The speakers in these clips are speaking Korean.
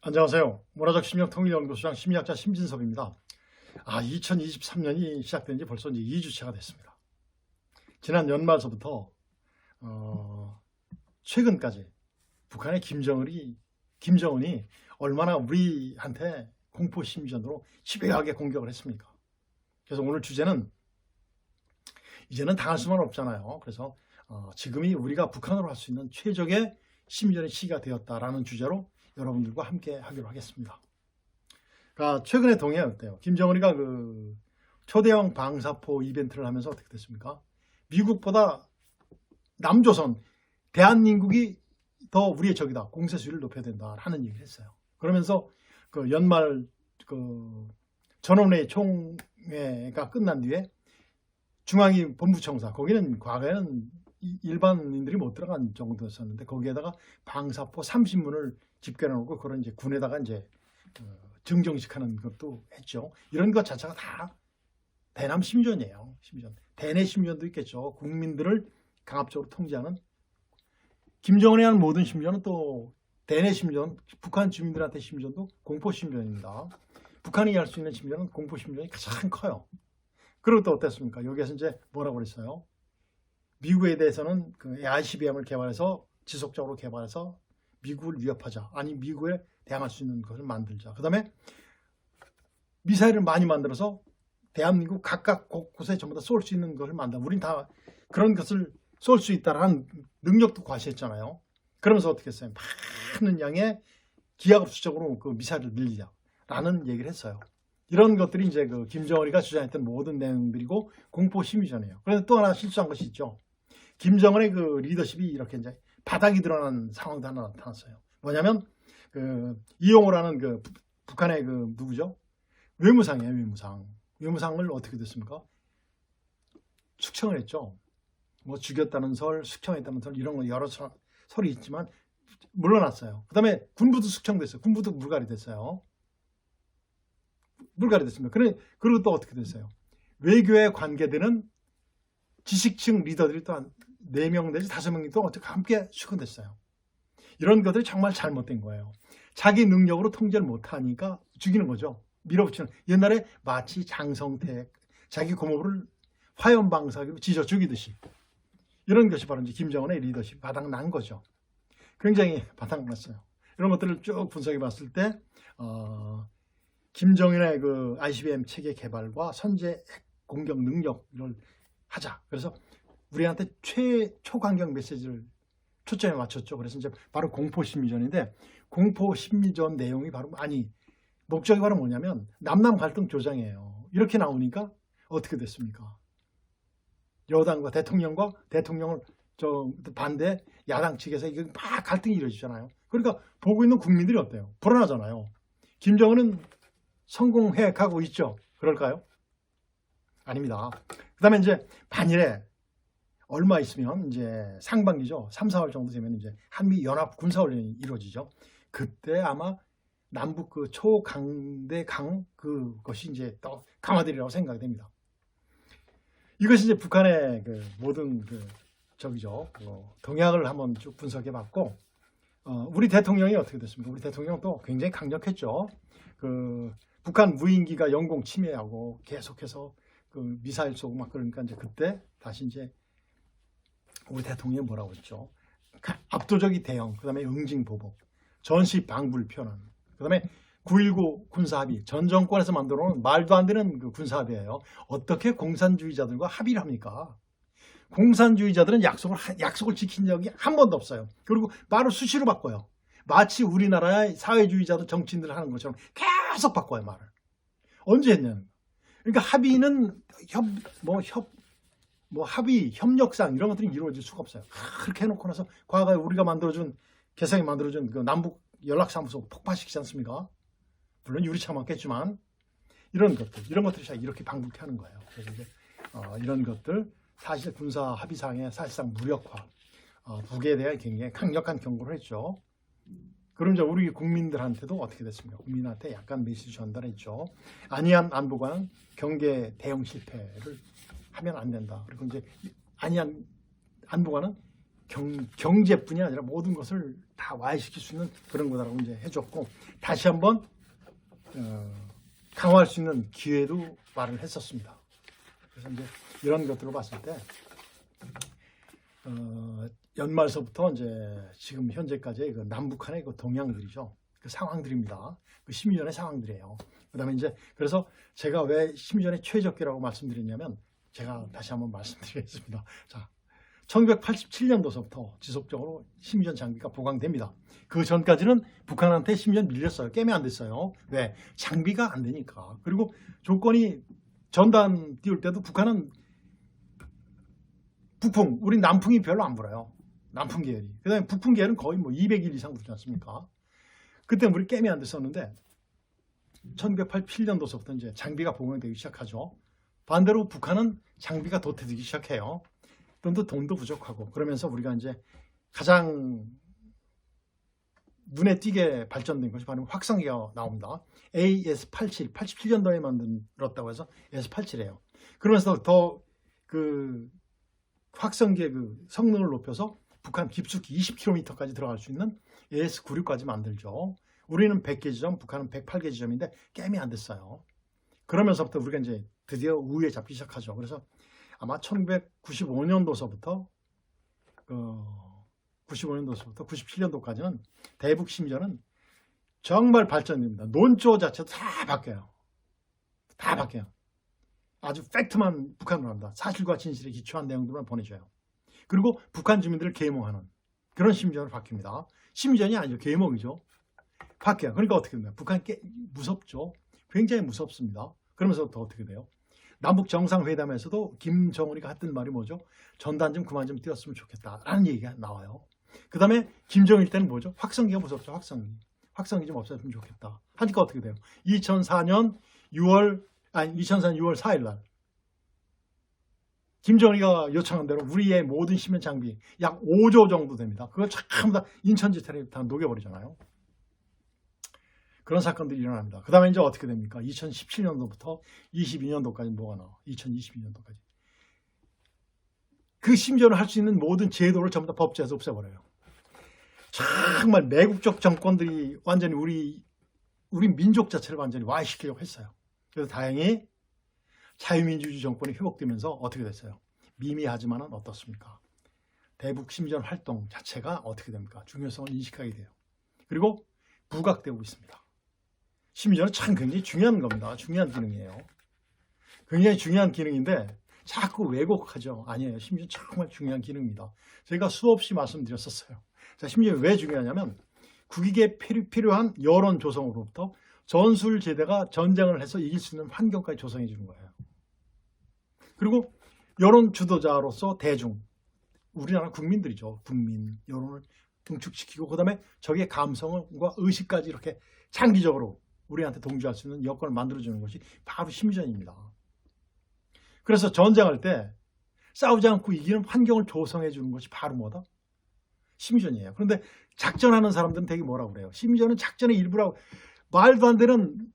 안녕하세요. 문화적 심리학 통일연구소장 심리학자 심진섭입니다. 2023년이 시작된 지 벌써 이제 2주차가 됐습니다. 지난 연말서부터 최근까지 북한의 김정은이 얼마나 우리한테 공포 심리전으로 집요하게 공격을 했습니까? 그래서 오늘 주제는 이제는 당할 수만 없잖아요. 그래서 지금이 우리가 북한으로 할 수 있는 최적의 심리전의 시기가 되었다라는 주제로 여러분들과 함께 하기로 하겠습니다. 그러니까 최근에 동해에 어때요? 김정은이가 그 초대형 방사포 이벤트를 하면서 어떻게 됐습니까? 미국보다 남조선, 대한민국이 더 우리의 적이다. 공세 수위를 높여야 된다. 하는 얘기를 했어요. 그러면서 그 연말 그 전원회의 총회가 끝난 뒤에 중앙위 본부청사, 거기는 과거에는 일반인들이 못 들어간 정도였었는데 거기에다가 방사포 30문을 집결해놓고 그런 이제 군에다가 이제 증정식하는 것도 했죠. 이런 것 자체가 다 대남 심리전이에요. 심리전. 대내 심리전도 있겠죠. 국민들을 강압적으로 통제하는 김정은에 의한 모든 심리전은 또 대내 심리전, 북한 주민들한테 심리전도 공포 심리전입니다. 북한이 할 수 있는 심리전은 공포 심리전이 가장 커요. 그리고 또 어땠습니까? 여기에서 이제 뭐라고 그랬어요? 미국에 대해서는 그 ICBM을 개발해서 지속적으로 개발해서 미국을 위협하자. 아니 미국에 대항할 수 있는 것을 만들자. 그 다음에 미사일을 많이 만들어서 대한민국 각각 곳곳에 전부 다 쏠 수 있는 것을 만들자. 우린 다 그런 것을 쏠 수 있다라는 능력도 과시했잖아요. 그러면서 어떻게 했어요? 많은 양의 기하급수적으로 그 미사일을 늘리자라는 얘기를 했어요. 이런 것들이 이제 그 김정은이가 주장했던 모든 내용들이고 공포 심리전이에요. 그런데 또 하나 실수한 것이 있죠. 김정은의 그 리더십이 이렇게 이제 바닥이 드러난 상황도 하나 나타났어요. 뭐냐면 그 이용호라는 그 북한의 그 누구죠? 외무상이에요. 외무상을 어떻게 됐습니까? 숙청을 했죠. 뭐 죽였다는 설, 숙청했다는 설 이런 거 여러 설이 있지만 물러났어요. 그 다음에 군부도 숙청됐어요. 군부도 물갈이 됐어요. 물갈이 됐습니다. 그리고 또 어떻게 됐어요? 외교에 관계되는 지식층 리더들이 또 한 4명 내지 5명이 또 어떻게 함께 수감됐어요. 이런 것들이 정말 잘못된 거예요. 자기 능력으로 통제를 못하니까 죽이는 거죠. 밀어붙이는. 옛날에 마치 장성택 자기 고모부를 화염방사기로 찢어 죽이듯이 이런 것이 바로 이제 김정은의 리더십이 바닥난 거죠. 굉장히 바닥났어요. 이런 것들을 쭉 분석해 봤을 때 김정은의 그 ICBM 체계 개발과 선제 핵 공격 능력을 하자. 그래서 우리한테 초강경 메시지를 초점에 맞췄죠. 그래서 이제 바로 공포 심리전인데 공포 심리전 내용이 바로 목적이 바로 뭐냐면 남남 갈등 조장이에요. 이렇게 나오니까 어떻게 됐습니까? 여당과 대통령을 반대 야당 측에서 이게 막 갈등이 이루어지잖아요. 그러니까 보고 있는 국민들이 어때요? 불안하잖아요. 김정은은 성공해가고 있죠. 그럴까요? 아닙니다. 그 다음에 이제 반일에 얼마 있으면 이제 상반기죠. 3, 4월 정도 되면 이제 한미 연합 군사훈련이 이루어지죠. 그때 아마 남북 그 초강대 그것이 이제 더 강화되리라고 생각이 됩니다. 이것이 이제 북한의 그 모든 동향을 한번 쭉 분석해 봤고, 우리 대통령이 어떻게 됐습니까? 우리 대통령도 굉장히 강력했죠. 북한 무인기가 영공 침해하고 계속해서 그 미사일 쏘고 막 그러니까 이제 그때 다시 이제 우리 대통령이 뭐라고 했죠? 압도적인 대응, 그 다음에 응징보복, 전시 방불 표현, 그 다음에 9.19 군사합의, 전 정권에서 만들어 놓은 말도 안 되는 그 군사합의예요. 어떻게 공산주의자들과 합의를 합니까? 공산주의자들은 약속을 지킨 적이 한 번도 없어요. 그리고 말을 수시로 바꿔요. 마치 우리나라의 사회주의자도 정치인들 하는 것처럼 계속 바꿔요, 말을. 언제 했냐는. 그러니까 합의는 합의, 협력상 이런 것들이 이루어질 수가 없어요. 그렇게 해놓고 나서 과거에 우리가 개성이 만들어준 그 남북 연락사무소 폭파시키지 않습니까? 물론 유리차 맞겠지만 이런 것들이 이렇게 방북해 하는 거예요. 그래서 이제 이런 것들 사실 군사 합의상의 사실상 무력화, 북에 대한 굉장히 강력한 경고를 했죠. 그럼 이제 우리 국민들한테도 어떻게 됐습니까? 국민한테 약간 메시지 전달했죠. 안희안 안보관은 경계 대응 실패를 하면 안 된다. 그리고 이제 안희안 안보관은 경제뿐이 아니라 모든 것을 다 와해시킬 수 있는 그런 거다라고 이제 해줬고, 다시 한번 강화할 수 있는 기회도 말을 했었습니다. 그래서 이제 이런 것들을 봤을 때 연말서부터 이제 지금 현재까지의 그 남북한의 그 동향들이죠. 그 상황들입니다. 그 심의전의 상황들이에요. 그다음에 이제 그래서 제가 왜 심의전의 최적기라고 말씀드렸냐면, 제가 다시 한번 말씀드리겠습니다. 자, 1987년도서부터 지속적으로 심의전 장비가 보강됩니다. 그 전까지는 북한한테 심의전 밀렸어요. 깨면 안 됐어요. 왜? 장비가 안 되니까. 그리고 조건이 전단 띄울 때도 북한은 북풍, 우리 남풍이 별로 안 불어요. 남풍 계열이. 그 다음에 북풍 계열은 거의 뭐 200일 이상 불지 않습니까? 그때 우리 깨면 안 됐었는데 1987년도서부터 이제 장비가 보강되기 시작하죠. 반대로 북한은 장비가 도태되기 시작해요. 돈도 부족하고. 그러면서 우리가 이제 가장 눈에 띄게 발전된 것이 바로 확성기가 나옵니다. AS-87, 87년도에 만들었다고 해서 S-87이에요. 그러면서 더 그 확성기의 그 성능을 높여서 북한 깊숙이 20km까지 들어갈 수 있는 AS-96까지 만들죠. 우리는 100개 지점, 북한은 108개 지점인데 게임이 안 됐어요. 그러면서부터 우리가 이제 드디어 우위에 잡기 시작하죠. 그래서 아마 1995년도서부터 97년도까지는 대북 심의전은 정말 발전됩니다. 논조 자체도 다 바뀌어요. 다 바뀌어요. 아주 팩트만 북한으로 합니다. 사실과 진실에 기초한 내용들만 보내줘요. 그리고 북한 주민들을 계몽하는 그런 심의전으로 바뀝니다. 심의전이 아니죠. 계몽이죠. 바뀌어요. 그러니까 어떻게 됩니까? 북한이 무섭죠. 굉장히 무섭습니다. 그러면서 더 어떻게 돼요? 남북 정상회담에서도 김정은이가 했던 말이 뭐죠? 전단 좀 그만 좀 띄웠으면 좋겠다라는 얘기가 나와요. 그 다음에 김정일 때는 뭐죠? 확성기가 무섭죠. 확성기 좀 없었으면 좋겠다. 하니까 어떻게 돼요? 2004년 6월 4일 날 김정은이가 요청한 대로 우리의 모든 심연 장비 약 5조 정도 됩니다. 그걸 전부 다 인천지탈에 다 녹여버리잖아요. 그런 사건들이 일어납니다. 그 다음에 이제 어떻게 됩니까? 2017년도부터 22년도까지 뭐가 나와? 2022년도까지. 그 심전을 할 수 있는 모든 제도를 전부 다 법제에서 없애버려요. 정말 매국적 정권들이 완전히 우리 민족 자체를 완전히 와해시키려고 했어요. 그래서 다행히 자유민주주의 정권이 회복되면서 어떻게 됐어요? 미미하지만은 어떻습니까? 대북 심전 활동 자체가 어떻게 됩니까? 중요성을 인식하게 돼요. 그리고 부각되고 있습니다. 심지어는 참 굉장히 중요한 겁니다. 중요한 기능이에요. 굉장히 중요한 기능인데 자꾸 왜곡하죠. 아니에요. 심지어 정말 중요한 기능입니다. 저희가 수없이 말씀드렸었어요. 자, 심지어 왜 중요하냐면 국익에 필요한 여론 조성으로부터 전술제대가 전쟁을 해서 이길 수 있는 환경까지 조성해 주는 거예요. 그리고 여론 주도자로서 대중, 우리나라 국민들이죠. 국민, 여론을 응축시키고 그 다음에 적의 감성과 의식까지 이렇게 장기적으로 우리한테 동조할 수 있는 여건을 만들어주는 것이 바로 심의전입니다. 그래서 전쟁할 때 싸우지 않고 이기는 환경을 조성해 주는 것이 바로 뭐다? 심의전이에요. 그런데 작전하는 사람들은 되게 뭐라고 그래요? 심의전은 작전의 일부라고 말도 안 되는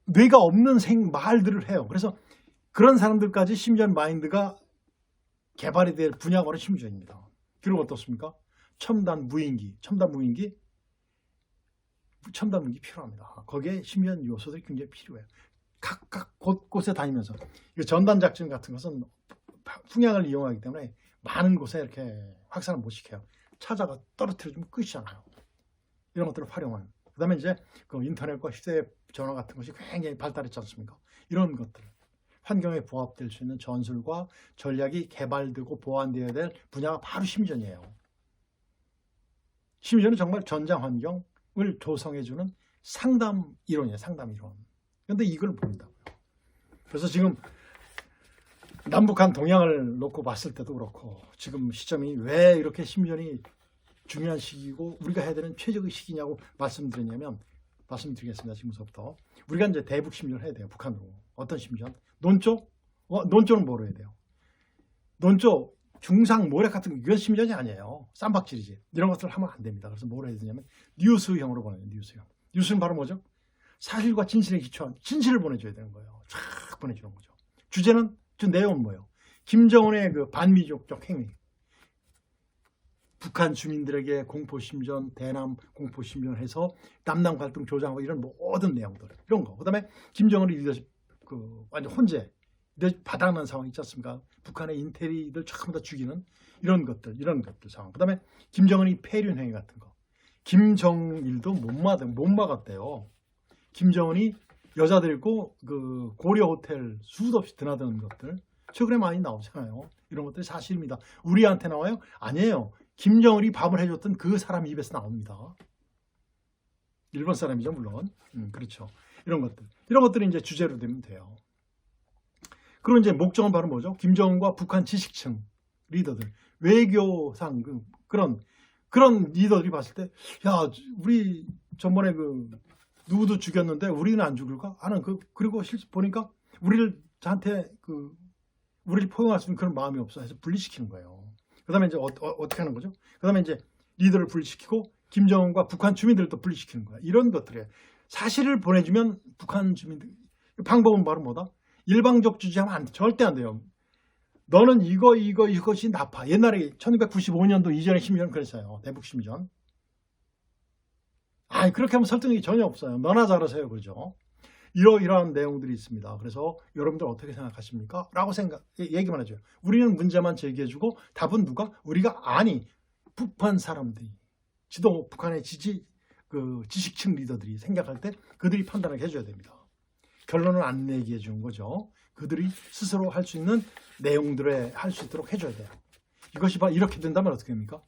뇌가 없는 말들을 해요. 그래서 그런 사람들까지 심의전 마인드가 개발이 될 분야가 바로 심의전입니다. 그리고 어떻습니까? 첨단 무인기 필요합니다. 거기에 심의전 요소들이 굉장히 필요해요. 각각 곳곳에 다니면서 전단 작전 같은 것은 풍향을 이용하기 때문에 많은 곳에 이렇게 확산을 못 시켜요. 찾아가 떨어뜨려주면 끝이잖아요. 이런 것들을 활용하는. 그 다음에 이제 그 인터넷과 휴대전화 같은 것이 굉장히 발달했지 않습니까? 이런 것들. 환경에 부합될 수 있는 전술과 전략이 개발되고 보완되어야 될 분야가 바로 심의전이에요. 심의전은 정말 전장 환경을 조성해주는 상담 이론이에요. 상담 이론. 그런데 이걸 모른다고요. 그래서 지금 남북한 동향을 놓고 봤을 때도 그렇고 지금 시점이 왜 이렇게 심의전이 중요한 시기고 우리가 해야 되는 최적의 시기냐고 말씀드리겠습니다. 지금부터 우리가 이제 대북 심의전을 해야 돼요. 북한으로. 어떤 심의전? 논조? 논조는 뭐로 해야 돼요? 논조, 중상, 모략 같은 거 이건 심의전이 아니에요. 쌈박질이지. 이런 것들을 하면 안 됩니다. 그래서 뭐로 해야 되냐면 뉴스형으로 보내요. 뉴스형. 뉴스는 바로 뭐죠? 사실과 진실에 기초한 진실을 보내줘야 되는 거예요. 쫙 보내주는 거죠. 주제는 내용은 뭐예요? 김정은의 그 반미족적 행위. 북한 주민들에게 공포심전, 대남 공포심전 해서 남남 갈등 조장하고 이런 모든 내용들 이런 거. 그다음에 김정은이 리더십 완전 혼재 바닥난 상황 있지 않습니까? 북한의 인텔리들 전부 다 죽이는 이런 것들 상황. 그다음에 김정은이 폐륜 행위 같은 거. 김정일도 못 막았대요. 김정은이 여자들 있고 그 고려 호텔 수도 없이 드나드는 것들 최근에 많이 나오잖아요. 이런 것들이 사실입니다. 우리한테 나와요? 아니에요. 김정은이 밥을 해줬던 그 사람 입에서 나옵니다. 일본 사람이죠, 물론. 그렇죠. 이런 것들이 이제 주제로 되면 돼요. 그리고 이제 목적은 바로 뭐죠? 김정은과 북한 지식층 리더들, 외교상 그런 리더들이 봤을 때, 야, 우리 전번에 누구도 죽였는데 우리는 안 죽을까? 하는 그리고 실제 보니까 우리를 포용할 수 있는 그런 마음이 없어 해서 분리시키는 거예요. 그 다음에 이제 어떻게 하는 거죠? 그 다음에 이제 리더를 분리시키고 김정은과 북한 주민들을 또 분리시키는 거야. 이런 것들에 사실을 보내주면 북한 주민들 방법은 바로 뭐다? 일방적 주지하면 절대 안 돼요. 너는 이것이 나빠. 옛날에 1995년도 이전에 심의전 그랬어요. 대북 심의전. 그렇게 하면 설득력이 전혀 없어요. 너나 잘하세요. 그러죠. 이러한 내용들이 있습니다. 그래서 여러분들 어떻게 생각하십니까? 라고 얘기만 해줘요. 우리는 문제만 제기해주고 답은 누가? 우리가 북한 사람들이 북한의 지식층 리더들이 생각할 때 그들이 판단을 해줘야 됩니다. 결론을 안 내게 해주는 거죠. 그들이 스스로 할 수 있는 내용들에 할 수 있도록 해줘야 돼요. 이것이 이렇게 된다면 어떻게 됩니까?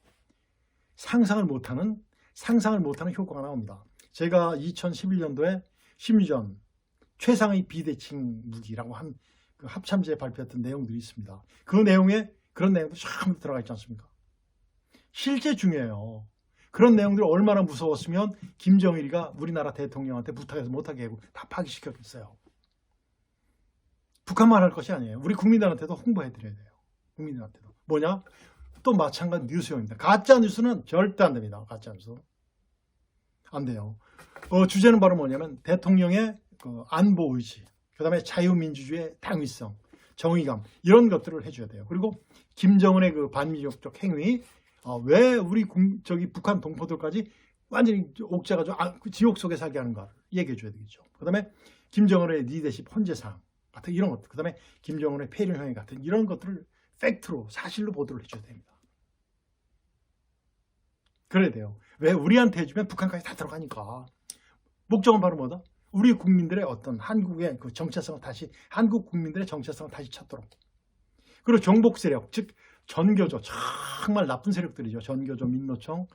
상상을 못하는 효과가 나옵니다. 제가 2011년도에 심의전 최상의 비대칭 무기라고 한 그 합참지에 발표했던 내용들이 있습니다. 그런 내용도 쫙 들어가 있지 않습니까? 실제 중요해요. 그런 내용들이 얼마나 무서웠으면 김정일이가 우리나라 대통령한테 부탁해서 못하게 하고 다 파기시켰겠어요. 북한만 할 것이 아니에요. 우리 국민들한테도 홍보해드려야 돼요. 국민들한테도. 뭐냐? 또 마찬가지 뉴스용입니다. 가짜 뉴스는 절대 안 됩니다. 가짜 뉴스. 안 돼요. 주제는 바로 뭐냐면 대통령의 안보 의지, 그 다음에 자유민주주의의 당위성, 정의감 이런 것들을 해줘야 돼요. 그리고 김정은의 반민족적 행위, 왜 우리 북한 동포들까지 완전히 옥죄가지고 지옥 속에 살게 하는가 얘기해 줘야 되겠죠. 그 다음에 김정은의 리더십 헌재사항 같은 이런 것들, 그 다음에 김정은의 폐륜 행위 같은 이런 것들을 팩트로 사실로 보도를 해줘야 됩니다. 그래야 돼요. 왜? 우리한테 해주면 북한까지 다 들어가니까. 목적은 바로 뭐다? 우리 국민들의 한국의 한국 국민들의 정체성을 다시 찾도록. 그리고 정복 세력, 즉 전교조, 정말 나쁜 세력들이죠. 전교조, 민노총,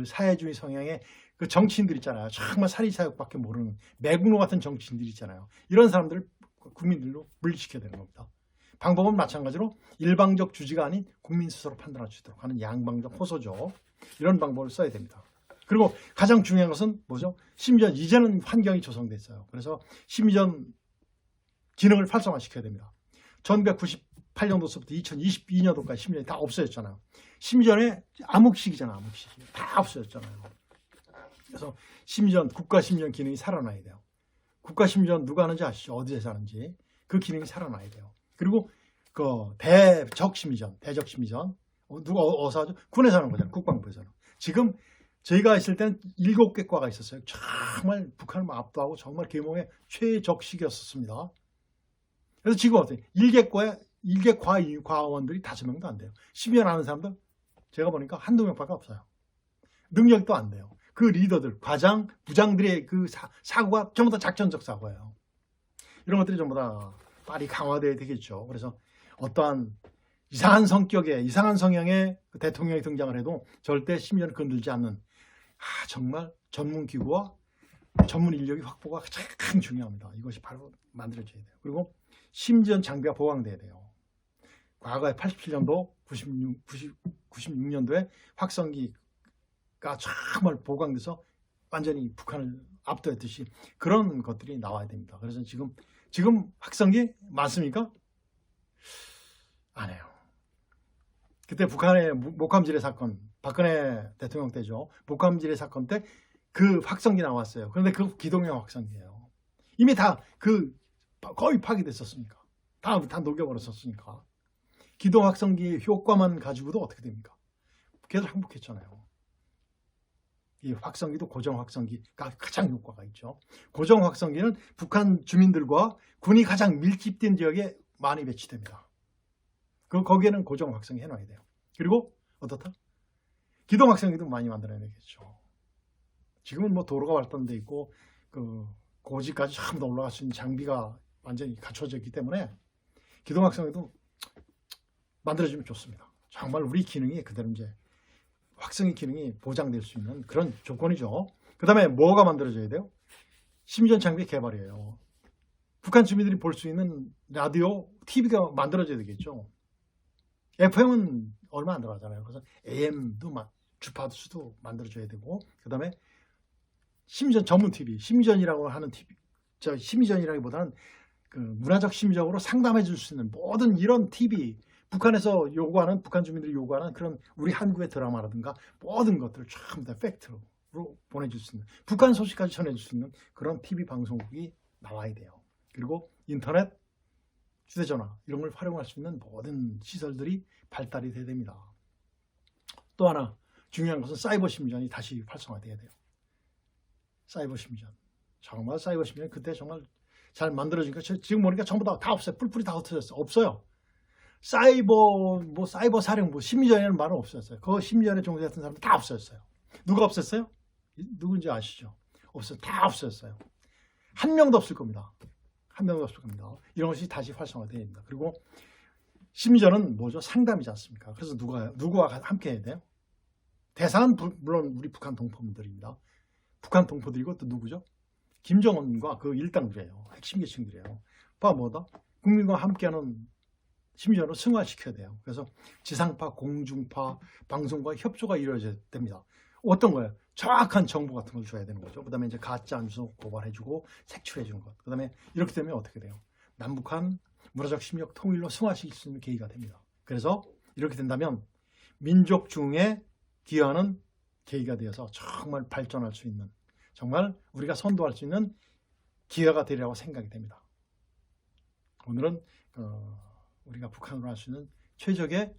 사회주의 성향의 정치인들 있잖아요. 정말 사리사욕밖에 모르는 매국노 같은 정치인들 있잖아요. 이런 사람들을 국민들로 분리시켜야 되는 겁니다. 방법은 마찬가지로 일방적 주지가 아닌 국민 스스로 판단할 수 있도록 하는 양방적 호소죠. 이런 방법을 써야 됩니다. 그리고 가장 중요한 것은 뭐죠? 심의전, 이제는 환경이 조성됐어요. 그래서 심의전 기능을 활성화시켜야 됩니다. 1998년도서부터 2022년도까지 심의전이 다 없어졌잖아요. 심의전에 암흑식이잖아요. 암흑식. 다 없어졌잖아요. 그래서 국가심의전 기능이 살아나야 돼요. 국가심의전 누가 하는지 아시죠? 어디에서 하는지. 그 기능이 살아나야 돼요. 그리고 대적심의전. 누가 어디서 하죠? 군에서 하는 거잖아요. 국방부에서는. 지금 저희가 있을 때는 7개 과가 있었어요. 정말 북한을 압도하고 정말 계몽의 최적식이었습니다. 그래서 지금 어때요? 1개 과원들이 5명도 안 돼요. 심의전 하는 사람들 제가 보니까 한두 명밖에 없어요. 능력도 안 돼요. 그 리더들, 과장, 부장들의 사고가 전부 다 작전적 사고예요. 이런 것들이 전부 다 빨리 강화돼야 되겠죠. 그래서 어떠한 이상한 성향의 대통령이 등장을 해도 절대 심의전을 건들지 않는 정말 전문 기구와 전문 인력이 확보가 가장 중요합니다. 이것이 바로 만들어져야 돼요. 그리고 심의전 장비가 보강돼야 돼요. 과거에 87년도, 96년도에 확성기가 정말 보강돼서 완전히 북한을 압도했듯이 그런 것들이 나와야 됩니다. 그래서 지금 확성기 많습니까? 안 해요. 그때 북한의 목함지뢰 사건, 박근혜 대통령 때죠. 목함지뢰 사건 때 그 확성기 나왔어요. 그런데 그 기동형 확성기예요. 이미 다 거의 파괴됐었으니까. 다 녹여버렸었으니까. 기동 확성기의 효과만 가지고도 어떻게 됩니까? 걔들 항복했잖아요. 이 확성기도 고정 확성기가 가장 효과가 있죠. 고정 확성기는 북한 주민들과 군이 가장 밀집된 지역에 많이 배치됩니다. 거기에는 고정 확성기 해놔야 돼요. 그리고 어떻다? 기동 확성기도 많이 만들어내겠죠. 지금은 뭐 도로가 발달돼 있고 그 고지까지 전부 다 올라갈 수 있는 장비가 완전히 갖춰져 있기 때문에 기동 확성기도 만들어지면 좋습니다. 정말 우리 기능이 그대로 이제 확성기 기능이 보장될 수 있는 그런 조건이죠. 그 다음에 뭐가 만들어져야 돼요? 심전 장비 개발이에요. 북한 주민들이 볼 수 있는 라디오, TV가 만들어져야 되겠죠. FM은 얼마 안 들어가잖아요. 그래서 AM도 주파수도 만들어줘야 되고, 그 다음에 심전 전문 TV, 심전이라고 하는 TV, 심전이라기보다는 그 문화적 심적으로 상담해 줄 수 있는 모든 이런 TV, 북한에서 요구하는, 북한 주민들이 요구하는 그런 우리 한국의 드라마라든가 모든 것들을 전부 다 팩트로 보내줄 수 있는, 북한 소식까지 전해줄 수 있는 그런 TV 방송국이 나와야 돼요. 그리고 인터넷, 휴대전화 이런 걸 활용할 수 있는 모든 시설들이 발달이 돼야 됩니다. 또 하나 중요한 것은 사이버 심전이 다시 활성화돼야 돼요. 사이버 심전. 정말 사이버 심전이 그때 정말 잘 만들어지니까 지금 보니까 전부 다 없어요. 뿔뿔이 다 흩어졌어요. 없어요. 사이버 사령부, 심리전에는 말은 없었어요. 그 심리전에 종사했던 사람들 다 없었어요. 누가 없었어요? 누군지 아시죠? 없어요. 다 없었어요. 한 명도 없을 겁니다. 한 명도 없을 겁니다. 이런 것이 다시 활성화되어야 됩니다. 그리고 심리전은 뭐죠? 상담이지 않습니까? 그래서 누구와 함께 해야 돼요? 대상은 물론 우리 북한 동포들입니다. 북한 동포들이고 또 누구죠? 김정은과 그 일당들이에요. 핵심 계층들이에요. 뭐다? 국민과 함께하는 심지어는 승화시켜야 돼요. 그래서 지상파, 공중파, 방송과 협조가 이루어져야 됩니다. 어떤 거예요? 정확한 정보 같은 걸 줘야 되는 거죠. 그 다음에 이제 가짜 뉴스 고발해주고 색출해주는 것. 그 다음에 이렇게 되면 어떻게 돼요? 남북한 문화적 심리적 통일로 승화시킬 수 있는 계기가 됩니다. 그래서 이렇게 된다면 민족 중에 기여하는 계기가 되어서 정말 발전할 수 있는, 정말 우리가 선도할 수 있는 기회가 되리라고 생각이 됩니다. 오늘은 우리가 북한으로 할 수 있는 최적의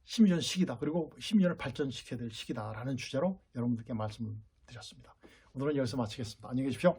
심리전 시기다. 그리고 심리전을 발전시켜야 될 시기다라는 주제로 여러분들께 말씀을 드렸습니다. 오늘은 여기서 마치겠습니다. 안녕히 계십시오.